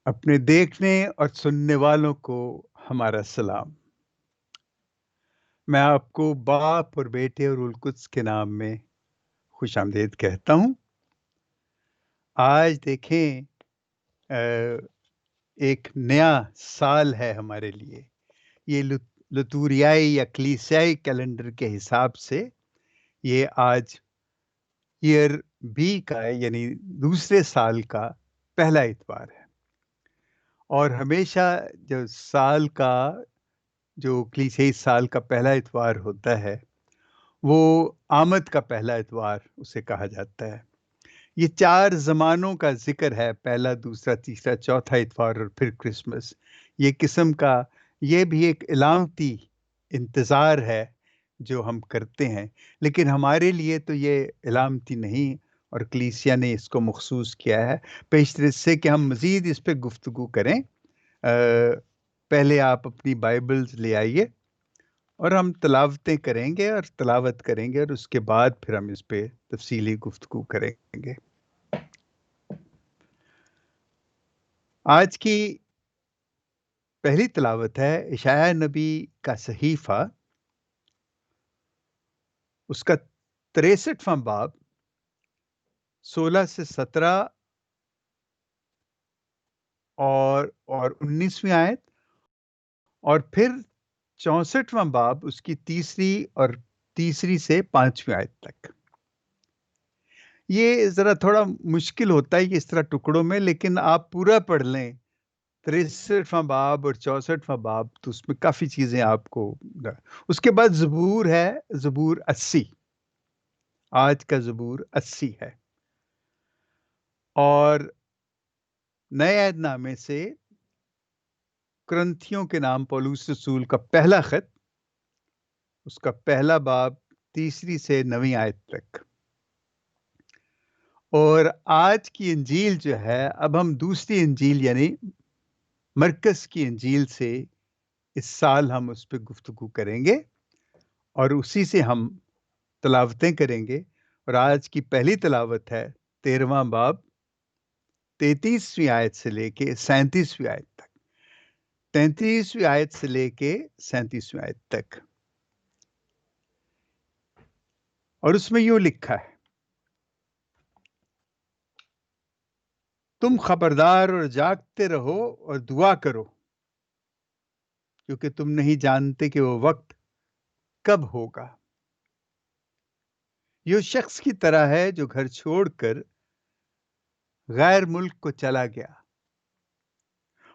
اپنے دیکھنے اور سننے والوں کو ہمارا سلام۔ میں آپ کو باپ اور بیٹے اور القدس کے نام میں خوش آمدید کہتا ہوں۔ آج دیکھیں ایک نیا سال ہے ہمارے لیے۔ یہ لتوریائی یا کلیسیائی کیلنڈر کے حساب سے یہ آج ایئر بی کا ہے، یعنی دوسرے سال کا پہلا اتوار ہے۔ اور ہمیشہ جو کلیسیائی سال کا پہلا اتوار ہوتا ہے وہ آمد کا پہلا اتوار اسے کہا جاتا ہے۔ یہ 4 زمانوں کا ذکر ہے، پہلا، دوسرا، تیسرا، چوتھا اتوار اور پھر کرسمس۔ یہ قسم کا یہ بھی ایک علامتی انتظار ہے جو ہم کرتے ہیں، لیکن ہمارے لیے تو یہ علامتی نہیں، اور کلیسیا نے اس کو مخصوص کیا ہے۔ پیشتر اس سے کہ ہم مزید اس پہ گفتگو کریں، پہلے آپ اپنی بائبلز لے آئیے اور ہم تلاوتیں کریں گے اور تلاوت کریں گے، اور اس کے بعد پھر ہم اس پہ تفصیلی گفتگو کریں گے۔ آج کی پہلی تلاوت ہے اشعیاء نبی کا صحیفہ، اس کا 63واں باب، 16 سے 17 اور 19ویں آیت، اور پھر 64واں باب، اس کی تیسری سے 5ویں آیت تک۔ یہ ذرا تھوڑا مشکل ہوتا ہے کہ اس طرح ٹکڑوں میں، لیکن آپ پورا پڑھ لیں 63واں باب اور 64واں باب، تو اس میں کافی چیزیں آپ کو۔ اس کے بعد زبور ہے، زبور 80، آج کا زبور 80 ہے، اور نئے عہد نامے سے کرنتھیوں کے نام پولس رسول کا پہلا خط، اس کا پہلا باب، 3 سے 9 آیت تک۔ اور آج کی انجیل جو ہے، اب ہم دوسری انجیل یعنی مرکز کی انجیل سے اس سال ہم اس پہ گفتگو کریں گے، اور اسی سے ہم تلاوتیں کریں گے۔ اور آج کی پہلی تلاوت ہے 13واں باب، 33ویں آیت سے لے کے 37ویں آیت تک، 33ویں آیت سے لے کے 37ویں آیت تک۔ اور اس میں یوں لکھا ہے: تم خبردار اور جاگتے رہو اور دعا کرو، کیونکہ تم نہیں جانتے کہ وہ وقت کب ہوگا۔ یہ شخص کی طرح ہے جو گھر چھوڑ کر غیر ملک کو چلا گیا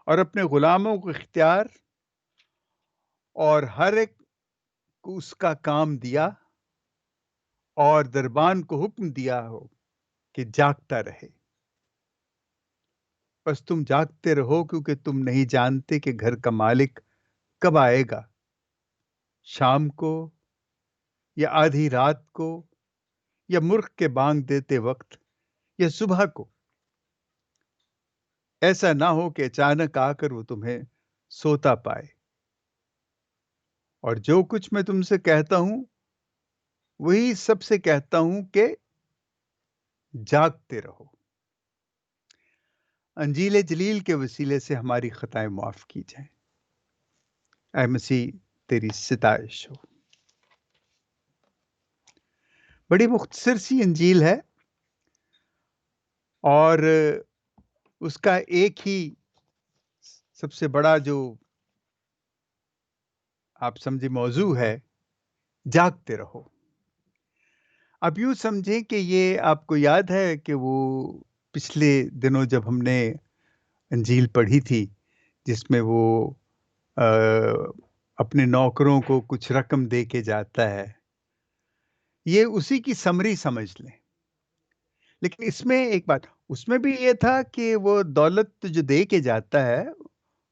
اور اپنے غلاموں کو اختیار اور ہر ایک کو اس کا کام دیا، اور دربان کو حکم دیا ہو کہ جاگتا رہے۔ بس تم جاگتے رہو، کیونکہ تم نہیں جانتے کہ گھر کا مالک کب آئے گا، شام کو یا آدھی رات کو یا مرغ کے بانگ دیتے وقت یا صبح کو۔ ایسا نہ ہو کہ اچانک آ کر وہ تمہیں سوتا پائے۔ اور جو کچھ میں تم سے کہتا ہوں وہی سب سے کہتا ہوں کہ جاگتے رہو۔ انجیل جلیل کے وسیلے سے ہماری خطائیں معاف کی جائیں۔ اے مسیح، تیری ستائش ہو۔ بڑی مختصر سی انجیل ہے، اور اس کا ایک ہی سب سے بڑا جو آپ سمجھے موضوع ہے، جاگتے رہو۔ اب یوں سمجھیں کہ یہ آپ کو یاد ہے کہ وہ پچھلے دنوں جب ہم نے انجیل پڑھی تھی، جس میں وہ اپنے نوکروں کو کچھ رقم دے کے جاتا ہے، یہ اسی کی سمری سمجھ لیں۔ لیکن اس میں ایک بات، اس میں بھی یہ تھا کہ وہ دولت جو دے کے جاتا ہے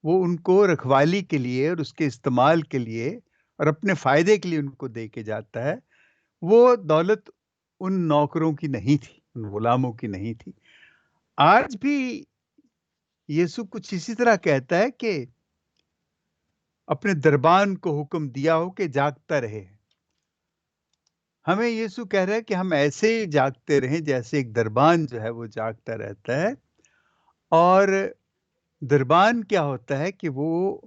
وہ ان کو رکھوالی کے لیے اور اس کے استعمال کے لیے اور اپنے فائدے کے لیے ان کو دے کے جاتا ہے۔ وہ دولت ان نوکروں کی نہیں تھی، ان غلاموں کی نہیں تھی۔ آج بھی یسوع کچھ اسی طرح کہتا ہے کہ اپنے دربان کو حکم دیا ہو کہ جاگتا رہے۔ ہمیں یسوع کہہ رہا ہے کہ ہم ایسے ہی جاگتے رہیں جیسے ایک دربان جو ہے وہ جاگتا رہتا ہے، اور دربان کیا ہوتا ہے کہ وہ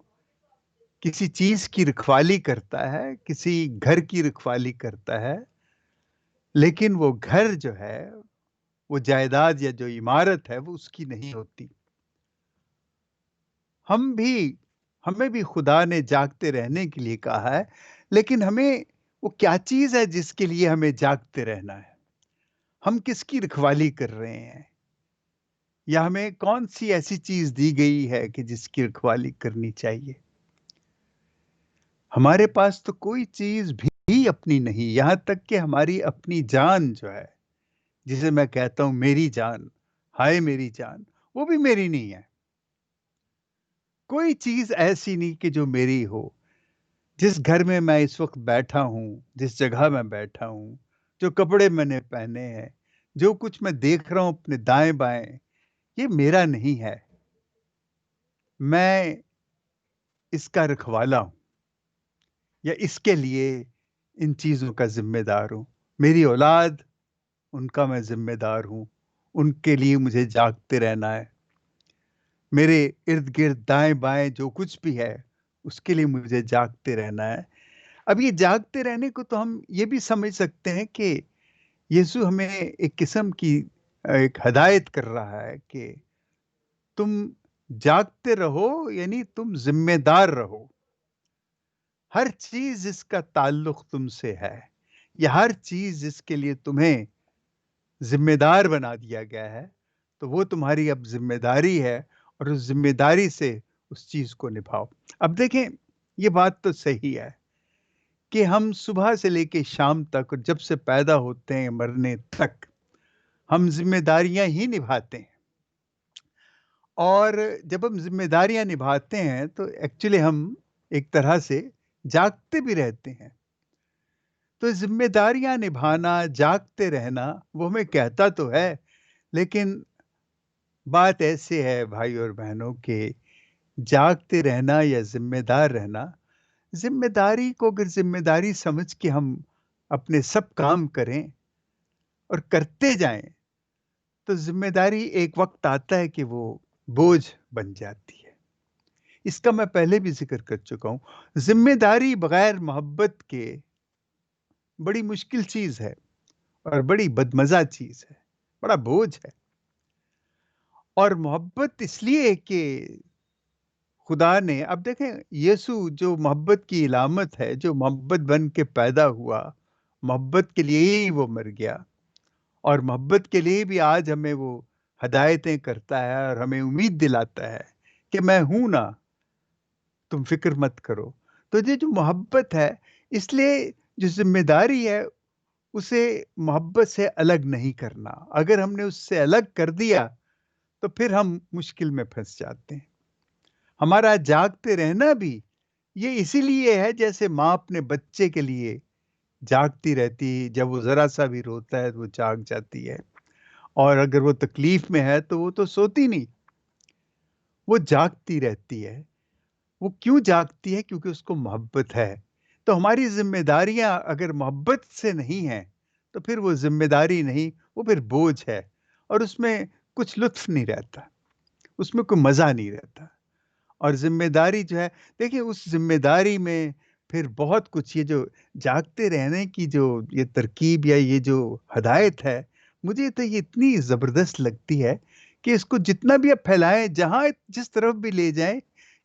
کسی چیز کی رکھوالی کرتا ہے، کسی گھر کی رکھوالی کرتا ہے، لیکن وہ گھر جو ہے، وہ جائیداد یا جو عمارت ہے وہ اس کی نہیں ہوتی۔ ہم بھی ہمیں بھی خدا نے جاگتے رہنے کے لیے کہا ہے، لیکن ہمیں وہ کیا چیز ہے جس کے لیے ہمیں جاگتے رہنا ہے؟ ہم کس کی رکھوالی کر رہے ہیں؟ یا ہمیں کون سی ایسی چیز دی گئی ہے کہ جس کی رکھوالی کرنی چاہیے؟ ہمارے پاس تو کوئی چیز بھی اپنی نہیں، یہاں تک کہ ہماری اپنی جان جو ہے، جسے میں کہتا ہوں میری جان، ہائے میری جان، وہ بھی میری نہیں ہے۔ کوئی چیز ایسی نہیں کہ جو میری ہو۔ جس گھر میں میں اس وقت بیٹھا ہوں، جس جگہ میں بیٹھا ہوں، جو کپڑے میں نے پہنے ہیں، جو کچھ میں دیکھ رہا ہوں اپنے دائیں بائیں، یہ میرا نہیں ہے۔ میں اس کا رکھوالا ہوں، یا اس کے لیے ان چیزوں کا ذمہ دار ہوں۔ میری اولاد، ان کا میں ذمہ دار ہوں، ان کے لیے مجھے جاگتے رہنا ہے۔ میرے ارد گرد دائیں بائیں جو کچھ بھی ہے، اس کے لیے مجھے جاگتے رہنا ہے۔ اب یہ جاگتے رہنے کو تو ہم یہ بھی سمجھ سکتے ہیں کہ یسوع ہمیں ایک قسم کی ایک ہدایت کر رہا ہے کہ تم جاگتے رہو، یعنی تم ذمہ دار رہو۔ ہر چیز جس کا تعلق تم سے ہے، یا ہر چیز جس کے لیے تمہیں ذمہ دار بنا دیا گیا ہے، تو وہ تمہاری اب ذمہ داری ہے، اور اس ذمہ داری سے اس چیز کو نبھاؤ۔ اب دیکھیں، یہ بات تو صحیح ہے کہ ہم صبح سے لے کے شام تک، اور جب سے پیدا ہوتے ہیں مرنے تک، ہم ذمہ داریاں ہی نبھاتے ہیں۔ اور جب ہم ذمہ داریاں نبھاتے ہیں تو ایکچولی ہم ایک طرح سے جاگتے بھی رہتے ہیں۔ تو ذمہ داریاں نبھانا، جاگتے رہنا، وہ ہمیں کہتا تو ہے، لیکن بات ایسے ہے بھائی اور بہنوں کہ جاگتے رہنا یا ذمہ دار رہنا، ذمہ داری کو اگر ذمہ داری سمجھ کے ہم اپنے سب کام کریں اور کرتے جائیں، تو ذمہ داری ایک وقت آتا ہے کہ وہ بوجھ بن جاتی ہے۔ اس کا میں پہلے بھی ذکر کر چکا ہوں۔ ذمہ داری بغیر محبت کے بڑی مشکل چیز ہے، اور بڑی بدمزہ چیز ہے، بڑا بوجھ ہے۔ اور محبت اس لیے کہ خدا نے، اب دیکھیں، یسوع جو محبت کی علامت ہے، جو محبت بن کے پیدا ہوا، محبت کے لیے ہی وہ مر گیا، اور محبت کے لیے بھی آج ہمیں وہ ہدایتیں کرتا ہے اور ہمیں امید دلاتا ہے کہ میں ہوں نا، تم فکر مت کرو۔ تو یہ جو محبت ہے، اس لیے جو ذمہ داری ہے، اسے محبت سے الگ نہیں کرنا۔ اگر ہم نے اس سے الگ کر دیا تو پھر ہم مشکل میں پھنس جاتے ہیں۔ ہمارا جاگتے رہنا بھی یہ اسی لیے ہے، جیسے ماں اپنے بچے کے لیے جاگتی رہتی، جب وہ ذرا سا بھی روتا ہے تو وہ جاگ جاتی ہے، اور اگر وہ تکلیف میں ہے تو وہ تو سوتی نہیں، وہ جاگتی رہتی ہے۔ وہ کیوں جاگتی ہے؟ کیونکہ اس کو محبت ہے۔ تو ہماری ذمہ داریاں اگر محبت سے نہیں ہیں تو پھر وہ ذمہ داری نہیں، وہ پھر بوجھ ہے، اور اس میں کچھ لطف نہیں رہتا، اس میں کوئی مزہ نہیں رہتا۔ اور ذمہ داری جو ہے، دیکھیں، اس ذمہ داری میں پھر بہت کچھ، یہ جو جاگتے رہنے کی جو یہ ترکیب یا یہ جو ہدایت ہے، مجھے تو یہ اتنی زبردست لگتی ہے کہ اس کو جتنا بھی آپ پھیلائیں، جہاں جس طرف بھی لے جائیں،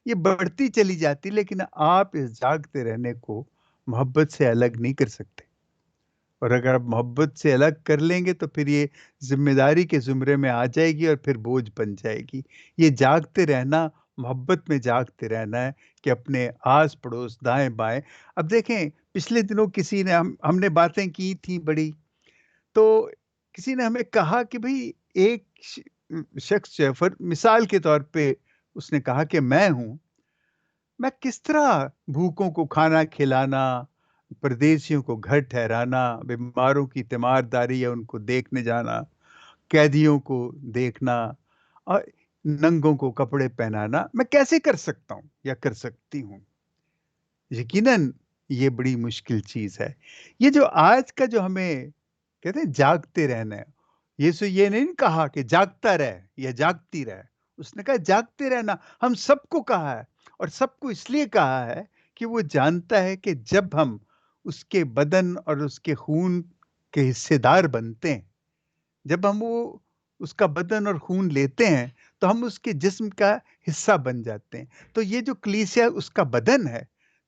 یہ بڑھتی چلی جاتی، لیکن آپ اس جاگتے رہنے کو محبت سے الگ نہیں کر سکتے۔ اور اگر آپ محبت سے الگ کر لیں گے تو پھر یہ ذمہ داری کے زمرے میں آ جائے گی، اور پھر بوجھ بن جائے گی۔ یہ جاگتے رہنا، محبت میں جاگتے رہنا ہے کہ اپنے آس پڑوس، دائیں بائیں۔ اب دیکھیں، پچھلے دنوں کسی نے ہم نے باتیں کی تھیں بڑی، تو کسی نے ہمیں کہا کہ بھئی، ایک شخص جو ہے، مثال کے طور پہ اس نے کہا کہ میں کس طرح بھوکوں کو کھانا کھلانا، پردیسیوں کو گھر ٹھہرانا، بیماروں کی تیمارداری یا ان کو دیکھنے جانا، قیدیوں کو دیکھنا، اور ننگوں کو کپڑے پہنانا، میں کیسے کر سکتا ہوں یا کر سکتی ہوں؟ یقیناً یہ بڑی مشکل چیز ہے۔ یہ جو آج کا جو ہمیں کہتے ہیں جاگتے رہنا ہے، یسوع یہ نہیں کہا کہ جاگتا رہ یا جاگتی رہ، اس نے کہا جاگتے رہنا. ہم سب کو کہا ہے، اور سب کو اس لیے کہا ہے کہ وہ جانتا ہے کہ جب ہم اس کے بدن اور اس کے خون کے حصے دار بنتے ہیں، جب ہم اس کا بدن اور خون لیتے ہیں، تو ہم اس کے جسم کا حصہ بن جاتے ہیں. تو یہ جو کلیسیا اس کا بدن ہے،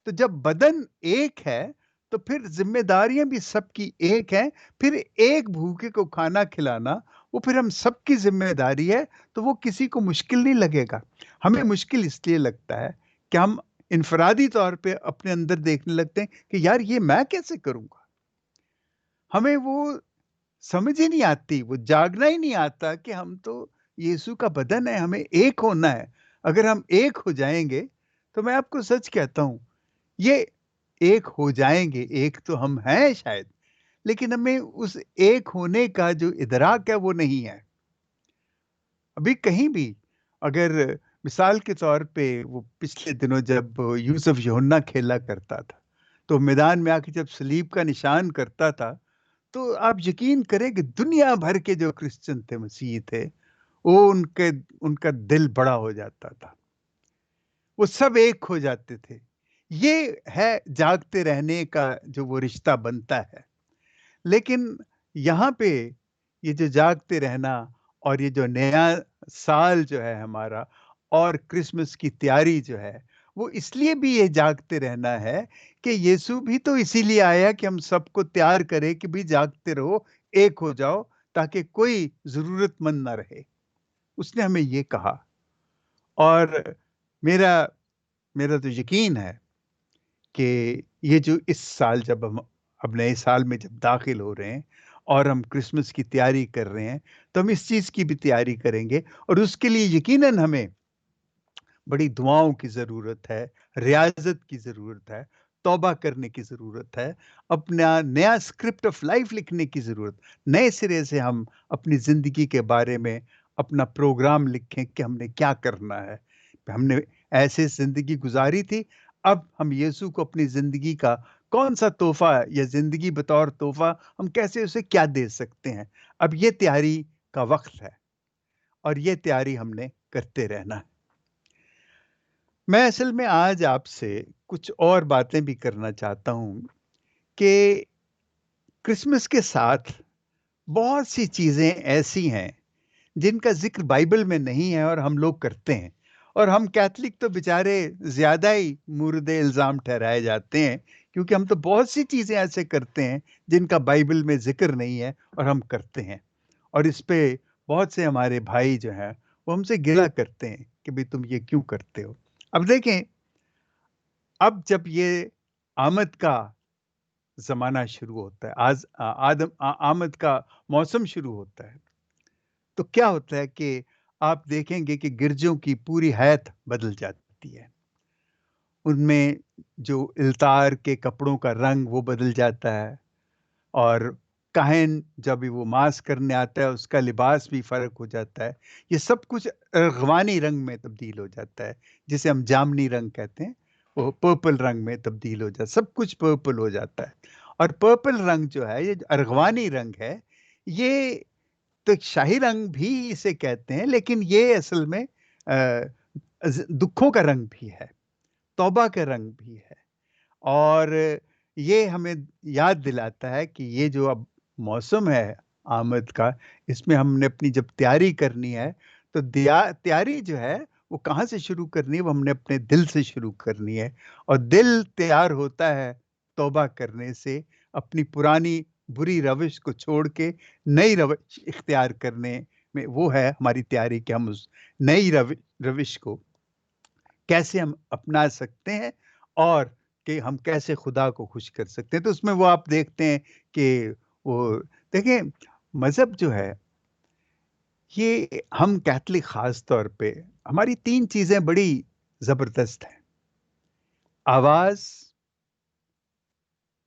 تو جب بدن ایک ہے تو پھر ذمہ داریاں بھی سب کی ایک ہیں. پھر ایک بھوکے کو کھانا کھلانا وہ پھر ہم سب کی ذمہ داری ہے. تو وہ کسی کو مشکل نہیں لگے گا. ہمیں مشکل اس لیے لگتا ہے کہ ہم انفرادی طور پہ اپنے اندر دیکھنے لگتے ہیں کہ یار یہ میں کیسے کروں گا. ہمیں وہ سمجھ ہی نہیں آتی، وہ جاگنا ہی نہیں آتا کہ ہم تو یسوع کا بدن ہے، ہمیں ایک ہونا ہے. اگر ہم ایک ہو جائیں گے تو میں آپ کو سچ کہتا ہوں، یہ ایک ہو جائیں گے، ایک تو ہم ہیں شاید، لیکن ہمیں اس ایک ہونے کا جو ادراک ہے وہ نہیں ہے. ابھی کہیں بھی اگر مثال کے طور پہ وہ پچھلے دنوں جب یوسف یوحنا کھیلا کرتا تھا، تو میدان میں آ کے جب صلیب کا نشان کرتا تھا، تو آپ یقین کریں کہ دنیا بھر کے جو کرسچن تھے، مسیحی تھے، وہ ان کا دل بڑا ہو جاتا تھا. وہ سب ایک ہو جاتے تھے. یہ ہے جاگتے رہنے کا جو وہ رشتہ بنتا ہے. لیکن یہاں پہ یہ جو جاگتے رہنا اور یہ جو نیا سال جو ہے ہمارا، اور کرسمس کی تیاری جو ہے، وہ اس لیے بھی یہ جاگتے رہنا ہے کہ یسوع بھی تو اسی لیے آیا کہ ہم سب کو تیار کرے کہ بھی جاگتے رہو، ایک ہو جاؤ، تاکہ کوئی ضرورت مند نہ رہے. اس نے ہمیں یہ کہا. اور میرا میرا تو یقین ہے کہ یہ جو اس سال جب ہم اب نئے سال میں جب داخل ہو رہے ہیں اور ہم کرسمس کی تیاری کر رہے ہیں، تو ہم اس چیز کی بھی تیاری کریں گے. اور اس کے لیے یقیناً ہمیں بڑی دعاؤں کی ضرورت ہے، ریاضت کی ضرورت ہے، توبہ کرنے کی ضرورت ہے، اپنا نیا اسکرپٹ آف لائف لکھنے کی ضرورت. نئے سرے سے ہم اپنی زندگی کے بارے میں اپنا پروگرام لکھیں کہ ہم نے کیا کرنا ہے. ہم نے ایسے زندگی گزاری تھی، اب ہم یسوع کو اپنی زندگی کا کون سا تحفہ یا زندگی بطور تحفہ ہم کیسے اسے کیا دے سکتے ہیں. اب یہ تیاری کا وقت ہے، اور یہ تیاری ہم نے کرتے رہنا ہے. میں اصل میں آج آپ سے کچھ اور باتیں بھی کرنا چاہتا ہوں کہ کرسمس کے ساتھ بہت سی چیزیں ایسی ہیں جن کا ذکر بائبل میں نہیں ہے اور ہم لوگ کرتے ہیں. اور ہم کیتھلک تو بیچارے زیادہ ہی مورد الزام ٹھہرائے جاتے ہیں، کیونکہ ہم تو بہت سی چیزیں ایسے کرتے ہیں جن کا بائبل میں ذکر نہیں ہے اور ہم کرتے ہیں. اور اس پہ بہت سے ہمارے بھائی جو ہیں وہ ہم سے گلہ کرتے ہیں کہ بھی تم یہ کیوں کرتے ہو. اب دیکھیں، اب جب یہ آمد کا زمانہ شروع ہوتا ہے، آمد کا موسم شروع ہوتا ہے، تو کیا ہوتا ہے کہ آپ دیکھیں گے کہ گرجوں کی پوری حیت بدل جاتی ہے. ان میں جو التار کے کپڑوں کا رنگ وہ بدل جاتا ہے، اور کاہن جب وہ ماس کرنے آتا ہے اس کا لباس بھی فرق ہو جاتا ہے. یہ سب کچھ ارغوانی رنگ میں تبدیل ہو جاتا ہے، جسے ہم جامنی رنگ کہتے ہیں. وہ پرپل رنگ میں تبدیل ہو جاتا ہے، سب کچھ پرپل ہو جاتا ہے. اور پرپل رنگ جو ہے، یہ جو ارغوانی رنگ ہے، یہ تو ایک شاہی رنگ بھی اسے کہتے ہیں، لیکن یہ اصل میں دکھوں کا رنگ بھی ہے، توبہ کا رنگ بھی ہے. اور یہ ہمیں یاد دلاتا ہے کہ یہ جو اب موسم ہے آمد کا، اس میں ہم نے اپنی جب تیاری کرنی ہے، تو تیاری جو ہے وہ کہاں سے شروع کرنی ہے؟ وہ ہم نے اپنے دل سے شروع کرنی ہے. اور دل تیار ہوتا ہے توبہ کرنے سے، اپنی پرانی بری روش کو چھوڑ کے نئی روش اختیار کرنے میں. وہ ہے ہماری تیاری کہ ہم اس نئی روش کو کیسے ہم اپنا سکتے ہیں، اور کہ ہم کیسے خدا کو خوش کر سکتے ہیں. تو اس میں وہ آپ دیکھتے ہیں کہ وہ دیکھیں، مذہب جو ہے، یہ ہم کیتھلک خاص طور پہ ہماری 3 چیزیں بڑی زبردست ہیں. آواز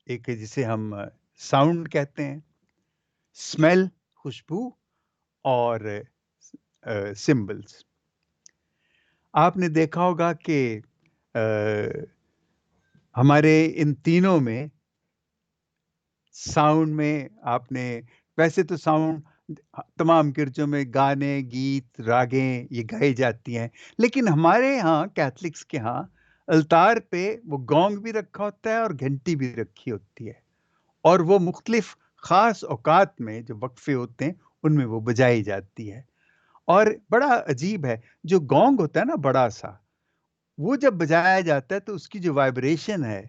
ایک ہے جسے ہم ساؤنڈ کہتے ہیں، اسمیل خوشبو، اور سمبلز. آپ نے دیکھا ہوگا کہ ہمارے ان تینوں میں، ساؤنڈ میں آپ نے، ویسے تو ساؤنڈ تمام گرجوں میں گانے، گیت، راگیں یہ گائی جاتی ہیں، لیکن ہمارے یہاں کیتھلکس کے یہاں التار پہ وہ گونگ بھی رکھا ہوتا ہے اور گھنٹی بھی رکھی ہوتی ہے، اور وہ مختلف خاص اوقات میں جو وقفے ہوتے ہیں ان میں وہ بجائی جاتی ہے۔ اور بڑا عجیب ہے، جو گونگ ہوتا ہے نا بڑا سا، وہ جب بجایا جاتا ہے تو اس کی جو وائبریشن ہے،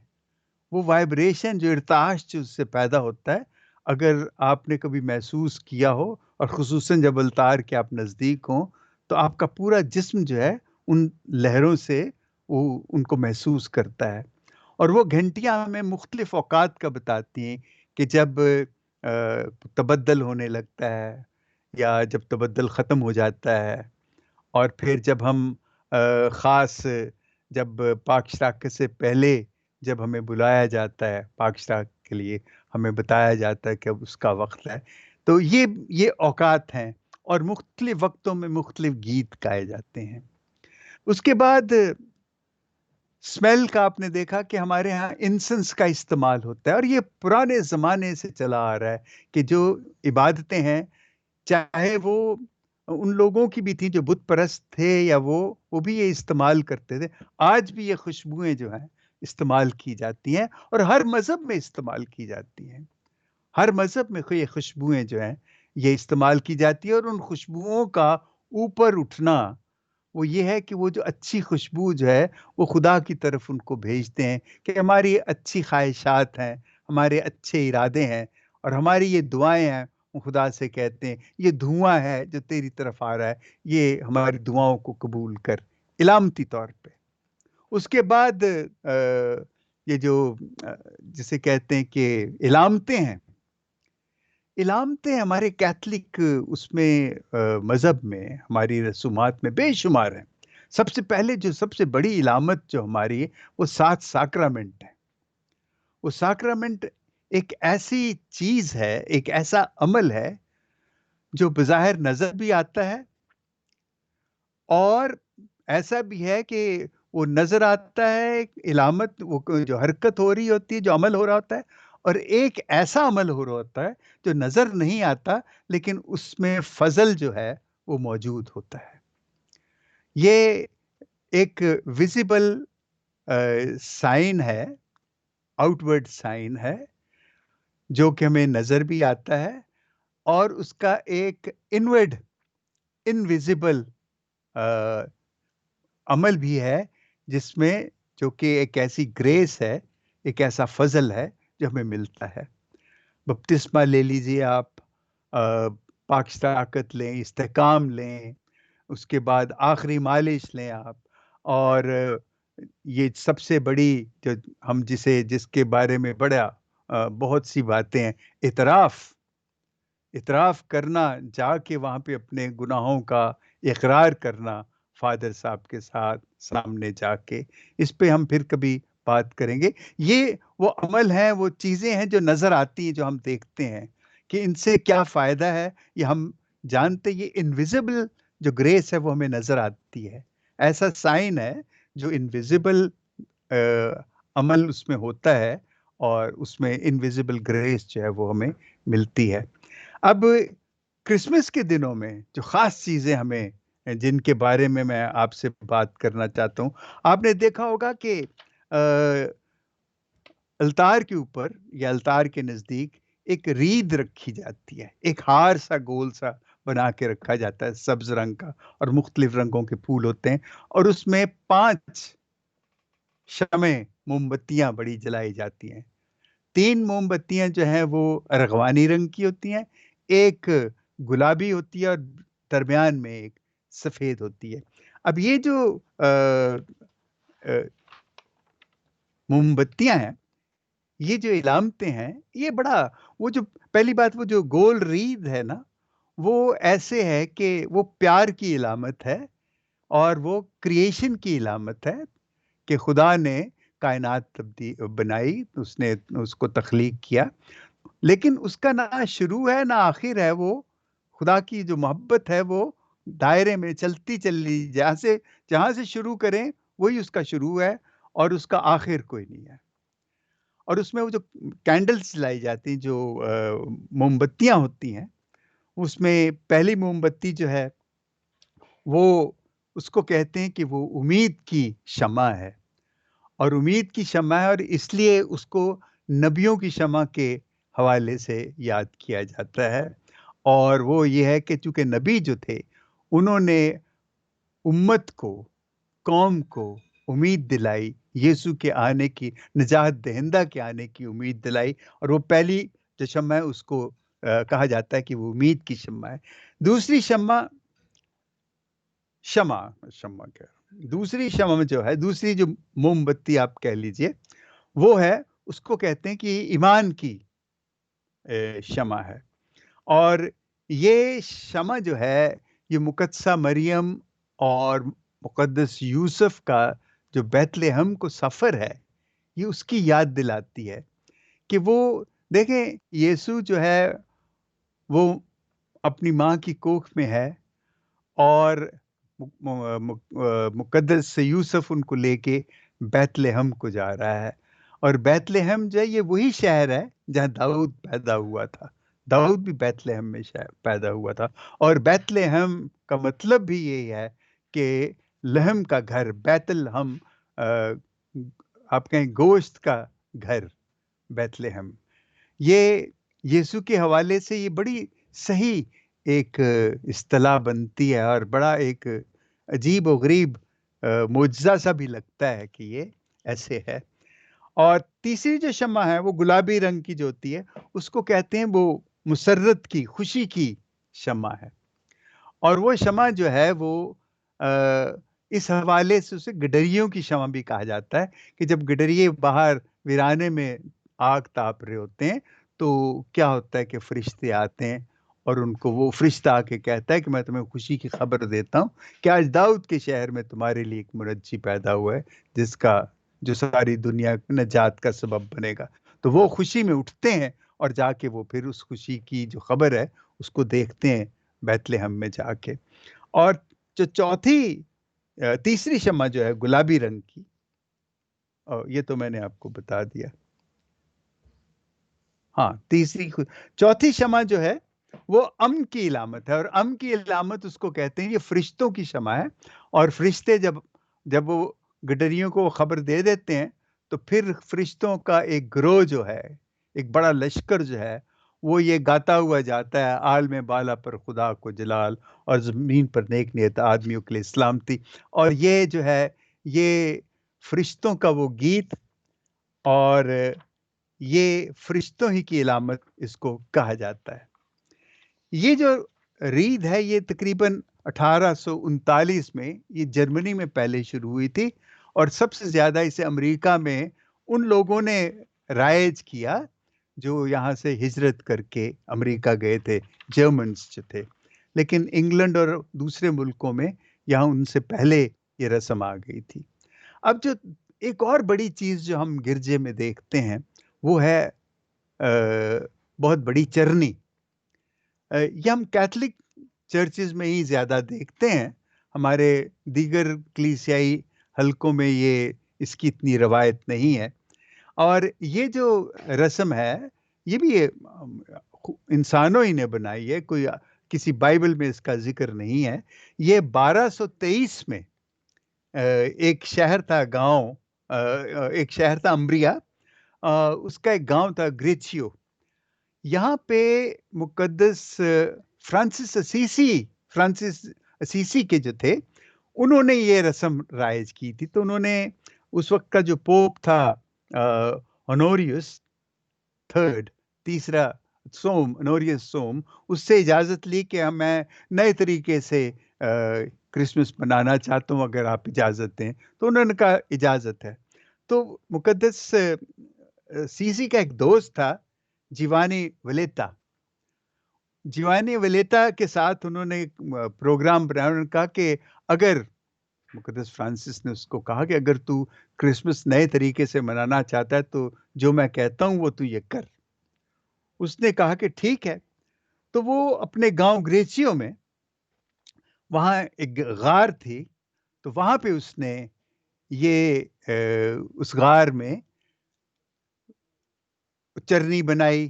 وہ وائبریشن جو ارتعاش جو اس سے پیدا ہوتا ہے، اگر آپ نے کبھی محسوس کیا ہو، اور خصوصاً جب التار کے آپ نزدیک ہوں، تو آپ کا پورا جسم جو ہے ان لہروں سے وہ ان کو محسوس کرتا ہے۔ اور وہ گھنٹیاں ہمیں مختلف اوقات کا بتاتی ہیں کہ جب تبدل ہونے لگتا ہے، یا جب تبدل ختم ہو جاتا ہے، اور پھر جب ہم خاص جب پاک اشراق سے پہلے جب ہمیں بلایا جاتا ہے پاک اشراق کے لیے، ہمیں بتایا جاتا ہے کہ اب اس کا وقت ہے، تو یہ اوقات ہیں، اور مختلف وقتوں میں مختلف گیت گائے جاتے ہیں۔ اس کے بعد اسمیل کا آپ نے دیکھا کہ ہمارے ہاں انسنس کا استعمال ہوتا ہے، اور یہ پرانے زمانے سے چلا آ رہا ہے کہ جو عبادتیں ہیں، چاہے وہ ان لوگوں کی بھی تھی جو بت پرست تھے، یا وہ بھی یہ استعمال کرتے تھے، آج بھی یہ خوشبوئیں جو ہیں استعمال کی جاتی ہیں، اور ہر مذہب میں استعمال کی جاتی ہیں۔ ہر مذہب میں یہ خوشبوئیں جو ہیں یہ استعمال کی جاتی ہے، اور ان خوشبوؤں کا اوپر اٹھنا وہ یہ ہے کہ وہ جو اچھی خوشبو جو ہے وہ خدا کی طرف ان کو بھیجتے ہیں کہ ہماری اچھی خواہشات ہیں، ہمارے اچھے ارادے ہیں، اور ہماری یہ دعائیں ہیں، وہ خدا سے کہتے ہیں یہ دھواں ہے جو تیری طرف آ رہا ہے، یہ ہماری دعاؤں کو قبول کر، علامتی طور پہ۔ اس کے بعد یہ جو آ، جسے کہتے ہیں کہ علامتیں ہیں، علامتیں ہمارے کیتھولک اس میں مذہب میں ہماری رسومات میں بے شمار ہیں۔ سب سے پہلے جو سب سے بڑی علامت جو ہماری ہے وہ 7 ساکرامنٹ ہے۔ وہ ساکرامنٹ ایک ایسی چیز ہے، ایک ایسا عمل ہے جو بظاہر نظر بھی آتا ہے، اور ایسا بھی ہے کہ وہ نظر آتا ہے ایک علامت، وہ جو حرکت ہو رہی ہوتی ہے، جو عمل ہو رہا ہوتا ہے، اور ایک ایسا عمل ہو رہا ہوتا ہے جو نظر نہیں آتا، لیکن اس میں فضل جو ہے وہ موجود ہوتا ہے۔ یہ ایک ویزیبل سائن ہے، آؤٹ ورڈ سائن ہے، جو کہ ہمیں نظر بھی آتا ہے، اور اس کا ایک انورڈ انویزیبل عمل بھی ہے، جس میں جو کہ ایک ایسی گریس ہے، ایک ایسا فضل ہے جو ہمیں ملتا ہے۔ بپتسمہ لے لیجیے آپ، پاک طاقت لیں، استحکام لیں، اس کے بعد آخری مالش لیں آپ، اور یہ سب سے بڑی جو ہم جس کے بارے میں بڑا بہت سی باتیں ہیں، اعتراف اعتراف کرنا، جا کے وہاں پہ اپنے گناہوں کا اقرار کرنا فادر صاحب کے ساتھ سامنے جا کے، اس پہ ہم پھر کبھی بات کریں گے۔ یہ وہ عمل ہیں، وہ چیزیں ہیں جو نظر آتی ہیں، جو ہم دیکھتے ہیں کہ ان سے کیا فائدہ ہے، یہ ہم جانتے، یہ انویزیبل جو گریس ہے وہ ہمیں نظر آتی ہے۔ ایسا سائن ہے جو انویزیبل عمل اس میں ہوتا ہے، اور اس میں انویزیبل گریس جو ہے وہ ہمیں ملتی ہے۔ اب کرسمس کے دنوں میں جو خاص چیزیں ہمیں جن کے بارے میں آپ سے بات کرنا چاہتا ہوں، آپ نے دیکھا ہوگا کہ آ، التار کے اوپر یا التار کے نزدیک ایک رید رکھی جاتی ہے، ایک ہار سا گول سا بنا کے رکھا جاتا ہے، سبز رنگ کا، اور مختلف رنگوں کے پھول ہوتے ہیں، اور اس میں 5 شمع موم بتیاں بڑی جلائی جاتی ہیں۔ 3 موم بتیاں جو ہیں وہ ارغوانی رنگ کی ہوتی ہیں، ایک گلابی ہوتی ہے، اور درمیان میں ایک سفید ہوتی ہے۔ اب یہ جو آ، آ، موم بتیاں ہیں، یہ جو علامتیں ہیں، یہ بڑا، وہ جو پہلی بات، وہ جو گول ریدھ ہے نا، وہ ایسے ہے کہ وہ پیار کی علامت ہے، اور وہ کریشن کی علامت ہے کہ خدا نے کائنات بنائی، اس نے اس کو تخلیق کیا، لیکن اس کا نہ شروع ہے نہ آخر ہے، وہ خدا کی جو محبت ہے وہ دائرے میں چلتی چلی، جہاں سے شروع کریں وہی اس کا شروع ہے، اور اس کا آخر کوئی نہیں ہے۔ اور اس میں وہ جو کینڈلز جلائی جاتی ہیں، جو موم بتیاں ہوتی ہیں، اس میں پہلی موم بتی جو ہے وہ اس کو کہتے ہیں کہ وہ امید کی شمع ہے، اور امید کی شمع ہے، اور اس لیے اس کو نبیوں کی شمع کے حوالے سے یاد کیا جاتا ہے۔ اور وہ یہ ہے کہ چونکہ نبی جو تھے انہوں نے امت کو، قوم کو امید دلائی، یسوع کے آنے کی، نجات دہندہ کے آنے کی امید دلائی، اور وہ پہلی جو شمع ہے اس کو کہا جاتا ہے کہ وہ امید کی شمع ہے۔ دوسری شمع، شمع شمع کیا، دوسری شمع جو ہے، دوسری جو موم بتی آپ کہہ لیجئے، وہ ہے، اس کو کہتے ہیں کہ ایمان کی شمع ہے۔ اور یہ شمع جو ہے، یہ مقدسہ مریم اور مقدس یوسف کا جو بیت لحم کو سفر ہے، یہ اس کی یاد دلاتی ہے کہ وہ، دیکھیں، یسوع جو ہے وہ اپنی ماں کی کوکھ میں ہے، اور مقدس یوسف ان کو لے کے بیت لحم کو جا رہا ہے۔ اور بیت لحم جو ہے یہ وہی شہر ہے جہاں داؤد پیدا ہوا تھا، داؤد بھی بیت لحم میں پیدا ہوا تھا۔ اور بیت لحم کا مطلب بھی یہی ہے کہ لحم کا گھر، بیت الحم، آپ کہیں گوشت کا گھر، بیت لحم۔ یہ یسوع کے حوالے سے یہ بڑی صحیح ایک اصطلاح بنتی ہے، اور بڑا ایک عجیب و غریب معجزہ سا بھی لگتا ہے کہ یہ ایسے ہے۔ اور تیسری جو شمع ہے وہ گلابی رنگ کی جو ہوتی ہے، اس کو کہتے ہیں وہ مسرت کی، خوشی کی شمع ہے۔ اور وہ شمع جو ہے وہ اس حوالے سے اسے گڈریوں کی شمع بھی کہا جاتا ہے، کہ جب گڈریے باہر ویرانے میں آگ تاپ رہے ہوتے ہیں تو کیا ہوتا ہے کہ فرشتے آتے ہیں، اور ان کو وہ فرشتہ آ کے کہتا ہے کہ میں تمہیں خوشی کی خبر دیتا ہوں کہ آج داؤد کے شہر میں تمہارے لیے ایک منجی پیدا ہوا ہے، جو ساری دنیا کی نجات کا سبب بنے گا۔ تو وہ خوشی میں اٹھتے ہیں، اور جا کے وہ پھر اس خوشی کی جو خبر ہے اس کو دیکھتے ہیں بیت لحم میں جا کے۔ اور جو تیسری شمع جو ہے گلابی رنگ کی، اور یہ تو میں نے آپ کو بتا دیا۔ ہاں، چوتھی شمع جو ہے وہ امن کی علامت ہے، اور امن کی علامت اس کو کہتے ہیں، یہ فرشتوں کی شمع ہے۔ اور فرشتے جب وہ گڈریوں کو خبر دے دیتے ہیں تو پھر فرشتوں کا ایک گروہ جو ہے، ایک بڑا لشکر جو ہے، وہ یہ گاتا ہوا جاتا ہے، عالم بالا پر خدا کو جلال، اور زمین پر نیک نیت آدمیوں کے لیے سلامتی۔ اور یہ جو ہے، یہ فرشتوں کا وہ گیت، اور یہ فرشتوں ہی کی علامت اس کو کہا جاتا ہے۔ یہ جو ریت ہے یہ تقریباً 1839 میں یہ جرمنی میں پہلے شروع ہوئی تھی، اور سب سے زیادہ اسے امریکہ میں ان لوگوں نے رائج کیا جو یہاں سے ہجرت کر کے امریکہ گئے تھے، جرمنز جو تھے۔ لیکن انگلینڈ اور دوسرے ملکوں میں یہاں ان سے پہلے یہ رسم آ گئی تھی۔ اب جو ایک اور بڑی چیز جو ہم گرجے میں دیکھتے ہیں وہ ہے بہت بڑی چرنی۔ یہ ہم کیتھولک چرچز میں ہی زیادہ دیکھتے ہیں، ہمارے دیگر کلیسیائی حلقوں میں اس کی اتنی روایت نہیں ہے۔ اور یہ جو رسم ہے یہ بھی انسانوں ہی نے بنائی ہے، کوئی کسی بائبل میں اس کا ذکر نہیں ہے۔ یہ 1223 میں ایک شہر تھا، ایک شہر تھا امبریا، اس کا ایک گاؤں تھا گریچیو۔ یہاں پہ مقدس فرانسس اسیسی کے جو تھے، انہوں نے یہ رسم رائج کی تھی۔ تو انہوں نے اس وقت کا جو پوپ تھا ہونوریوس تھرڈ، تیسرا ہونوریوس سوم، اس سے اجازت لی کہ میں نئے طریقے سے کرسمس منانا چاہتا ہوں، اگر آپ اجازت دیں۔ تو انہوں نے کہا اجازت ہے۔ تو مقدس سیسی کا ایک دوست تھا، جیوانی ولیتا کے ساتھ انہوں نے ایک پروگرام بنایا۔ انہوں نے کہا کہ اگر مقدس فرانسس نے اس کو کہا کہ اگر تو کرسمس نئے طریقے سے منانا چاہتا ہے تو جو میں کہتا ہوں وہ تو یہ کر۔ اس نے کہا کہ ٹھیک ہے۔ تو وہ اپنے گاؤں گریچیو میں، وہاں ایک غار تھی، تو وہاں پہ اس نے اس غار میں چرنی بنائی،